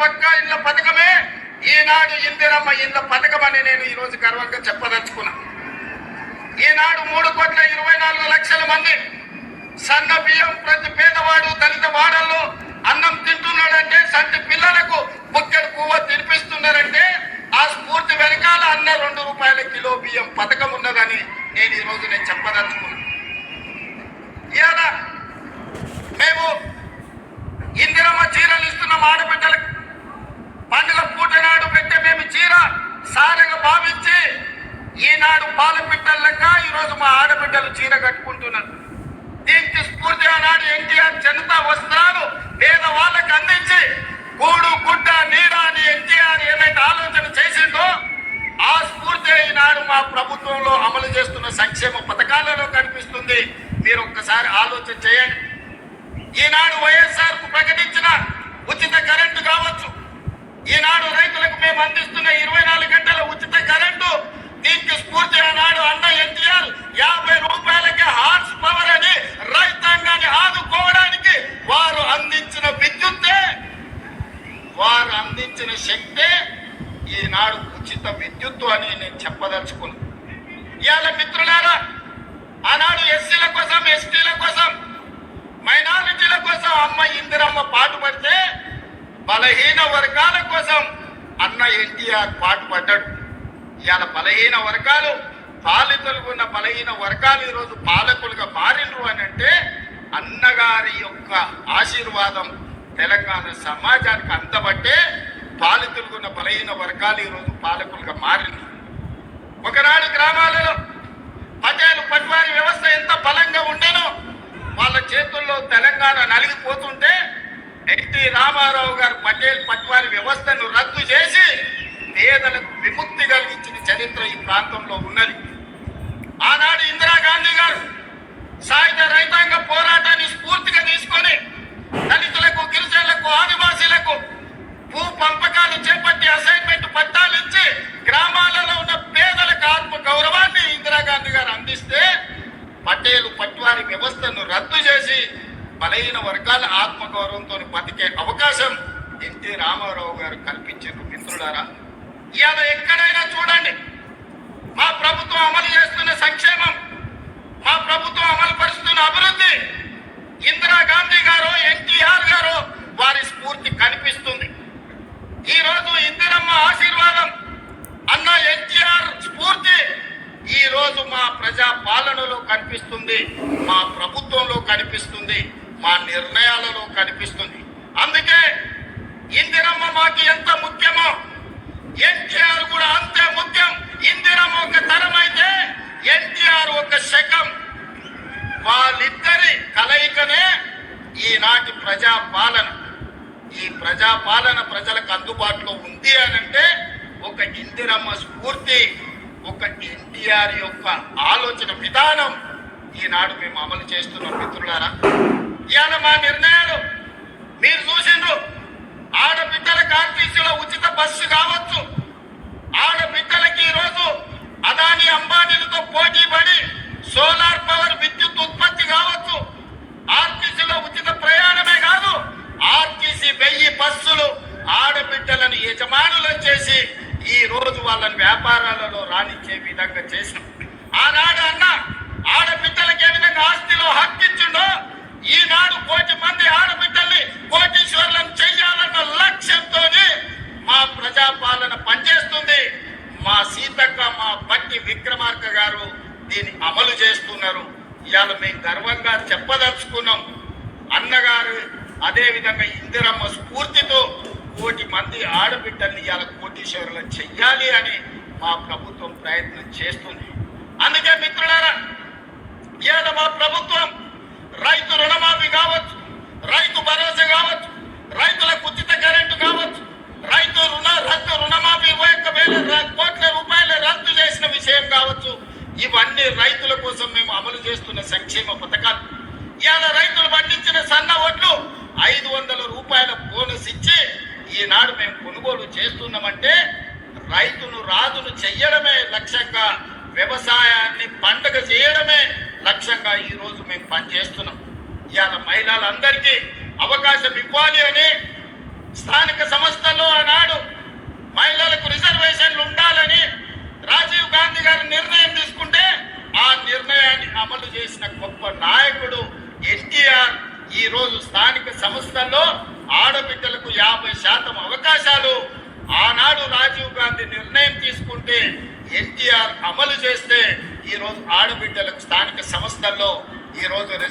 పక్కా ఇళ్ల పథకమే ఈనాడు ఇందిరమ్మ ఇళ్ల పథకం అని నేను ఈరోజు గర్వంగా చెప్పదలుచుకున్నా. ఈనాడు 3,24,00,000 మంది సన్న బియ్యం ప్రతి పేదవాడు దళిత వాడల్లో అన్నం తింటున్నాడంటే, సంటి పిల్లలకు బుక్కెడు పువ్వు తినిపిస్తున్నారంటే ఆ స్ఫూర్తి వెనకాల అన్న 2 రూపాయల కిలో బియ్యం పథకం ఉన్నదని నేను ఈరోజు చెప్పదలుచుకున్నా. ఇవాళ మేము ఇందిరమ్మ చీరలు ఇస్తున్నాం ఆడబిడ్డలకు. పండుగ పూట నాడు పెట్టే మేము చీర సారగా భావించి ఈనాడు పాల బిడ్డలక ఈరోజు మా ఆడబిడ్డలు చీర కట్టుకుంటున్నారు. దీనికి స్ఫూర్తి ఆనాడు ఎన్టీఆర్ జనతా వస్త్రాలు పేదవాళ్ళకు అందించి కూడు గుడ్డ నీడ అని ఎన్టీఆర్ ఏదైతే ఆలోచన చేసిందో ఆ స్ఫూర్తి ఈనాడు మా ప్రభుత్వంలో అమలు చేస్తున్న సంక్షేమ పథకాలలో కనిపిస్తుంది. మీరు ఒక్కసారి ఆలోచన చేయండి. ఈనాడు వైఎస్ఆర్ కు ప్రకటించిన ఉచిత కరెంటు కావచ్చు, ఈనాడు రైతులకు మేము అందిస్తున్న 24 గంటల ఉచిత కరెంటు, దీనికి స్ఫూర్తి ఆనాడు అన్న ఎన్టీఆర్ 50 రూపాయలకి హార్స్ పవర్ అని రైతాంగాన్ని ఆదుకోవడానికి వారు అందించిన విద్యుత్తే, వారు అందించిన శక్తే ఈనాడు ఉచిత విద్యుత్తు అని నేను చెప్పదలుచుకున్నాను. ఇవాళ మిత్రులారా, ఆనాడు ఎస్సీల కోసం, ఎస్టీల కోసం, మైనారిటీల కోసం అమ్మ ఇందిరమ్మ పాటుపడితే బలహీన వర్గాల కోసం అన్న ఎన్టీఆర్ పాటుపడ్డాడు. ఇవాళ బలహీన వర్గాలు, పాలితులుగా ఉన్న బలహీన వర్గాలు ఈరోజు పాలకులుగా మారినరు అని అంటే అన్నగారి యొక్క ఆశీర్వాదం తెలంగాణ సమాజానికి అందబట్టే పాలితులుగా ఉన్న బలహీన వర్గాలు ఈరోజు పాలకులుగా మారినరు. ఒకనాడు గ్రామాలలో పటేలు పట్వారి వ్యవస్థ ఎంత బలంగా ఉండేనో వాళ్ళ చేతుల్లో తెలంగాణ నలిగిపోతుంటే ఎన్టీ రామారావు గారు పటేల్ పట్వారి వ్యవస్థను రద్దు చేసి పేదలకు విముక్తి కలిగించిన చరిత్ర ఈ ప్రాంతంలో ఉన్నది. ఆనాడు ఇందిరాగాంధీ గారు సాయుధ రైతాంగ పోరాటాన్ని స్ఫూర్తిగా తీసుకొని దళితులకు, గిరిజనులకు, ఆదివాసీలకు భూ పంపకాలు చేపట్టి అసైన్మెంట్ పట్టాలు ఇచ్చి గ్రామాలలో ఉన్న పేదలకు ఆత్మ గౌరవాన్ని ఇందిరాగాంధీ గారు అందిస్తే పటేలు పట్వారి వ్యవస్థను రద్దు చేసి బలహీన వర్గాల ఆత్మగౌరవంతో బతికే అవకాశం ఎన్టీ రామారావు గారు కల్పించారు. మిత్రులారా, ఇవాళ ఎక్కడైనా చూడండి మా ప్రభుత్వం అమలు చేస్తున్న సంక్షేమం, మా ప్రభుత్వం అమలు పరుస్తున్న అభివృద్ధి ఇందిరాగాంధీ గారు, ఎన్టీఆర్ గారు వారి స్ఫూర్తి కనిపిస్తుంది. ఈ రోజు ఇందిరమ్మ ఆశీర్వాదం, అన్న ఎన్టీఆర్ స్ఫూర్తి ఈ రోజు మా ప్రజా పాలనలో కనిపిస్తుంది, మా ప్రభుత్వంలో కనిపిస్తుంది, మా నిర్ణయాలలో కనిపిస్తుంది. అందుకే ఇందిరమ్మ మాకు ఎంత ముఖ్యమో ఎన్టీఆర్ కూడా అంతే ముఖ్యం. ఇందిరమ్మ ఒక తరం అయితే ఎన్టీఆర్ ఒక శకం. వాళ్ళిద్దరి కలయికనే ఈనాటి ప్రజాపాలన. ఈ ప్రజాపాలన ప్రజలకు అందుబాటులో ఉంది అనంటే ఒక ఇందిరమ్మ స్ఫూర్తి, ఒక ఎన్టీఆర్ యొక్క ఆలోచన విధానం ఈనాడు మేము అమలు చేస్తున్నాం. మిత్రులారా, ఇవాళ మా నిర్ణయాలు మీరు చూసిండ్రు. ఆడబిడ్డలకు ఆర్టీసీలో ఉచిత బస్సు కావచ్చు, ఆడబిడ్డలకి ఈరోజు అదాని అంబానీలతో పోటీ పడి సోలార్ పవర్ విద్యుత్ ఉత్పత్తి కావచ్చు, ఆర్టీసీలో ఉచిత ప్రయాణమే కాదు, ఆర్టీసీ 1000 బస్సులు ఆడబిడ్డలను యజమానులను చేసి ఈ రోజు వాళ్ళని వ్యాపారాలలో రాణించే విధంగా చేసినాం. ఆనాడు అన్న ఆడబిడ్డలకు ఏ విధంగా ఆస్తిలో హక్కిచ్చిండో ఈనాడు 1,000,000 మంది ఆడబిడ్డల్ని కోటీశ్వర్లను చెయ్యాలన్న లక్ష్యంతో మా ప్రజాపాలన పనిచేస్తుంది. మా సీతక్క, మా బట్టి విక్రమార్క గారు దీన్ని అమలు చేస్తున్నారు. ఇవాళ మేము గర్వంగా చెప్పదలుచుకున్నాం. అన్నగారు అదే విధంగా ఇందిరమ్మ స్ఫూర్తితో 1,000,000 మంది ఆడబిడ్డల్ని ఇవాళ కోటీశ్వరులను చెయ్యాలి అని మా ప్రభుత్వం ప్రయత్నం చేస్తుంది. అందుకే మిత్రులారా, ఇవాళ మా ప్రభుత్వం రైతు రుణమాఫీ కావచ్చు, రైతు భరోసా కావచ్చు, రైతులకు ఉచిత కరెంటు కావచ్చు, రైతు రుణమాఫీ 21,000 కోట్ల రూపాయలు రద్దు చేసిన విషయం కావచ్చు, ఇవన్నీ రైతుల కోసం మేము అమలు చేస్తున్న సంక్షేమ పథకాలు. ఇవాళ రైతులు పండించిన సన్న వడ్లు 500 రూపాయల బోనస్ ఇచ్చి ఈనాడు మేము కొనుగోలు చేస్తున్నామంటే రైతును రాజును చెయ్యడమే లక్ష్యంగా, వ్యవసాయాన్ని పండగ చేయడమే లక్ష్యంగా ఈ రోజు మేము పనిచేస్తున్నాం. ఇవాళ మహిళలందరికీ అవకాశం ఇవ్వాలి అని స్థానిక సంస్థ చేసిన గొప్ప నాయకుడు ఎన్టీఆర్ ఈ రోజు స్థానిక సంస్థల్లో ఆడబిడ్డలకు 50% అవకాశాలు ఆనాడు రాజీవ్ గాంధీ నిర్ణయం తీసుకుంటే ఎన్టీఆర్ అమలు చేస్తే ఈ రోజు ఆడబిడ్డలకు స్థానిక సంస్థల్లో ఈ రోజు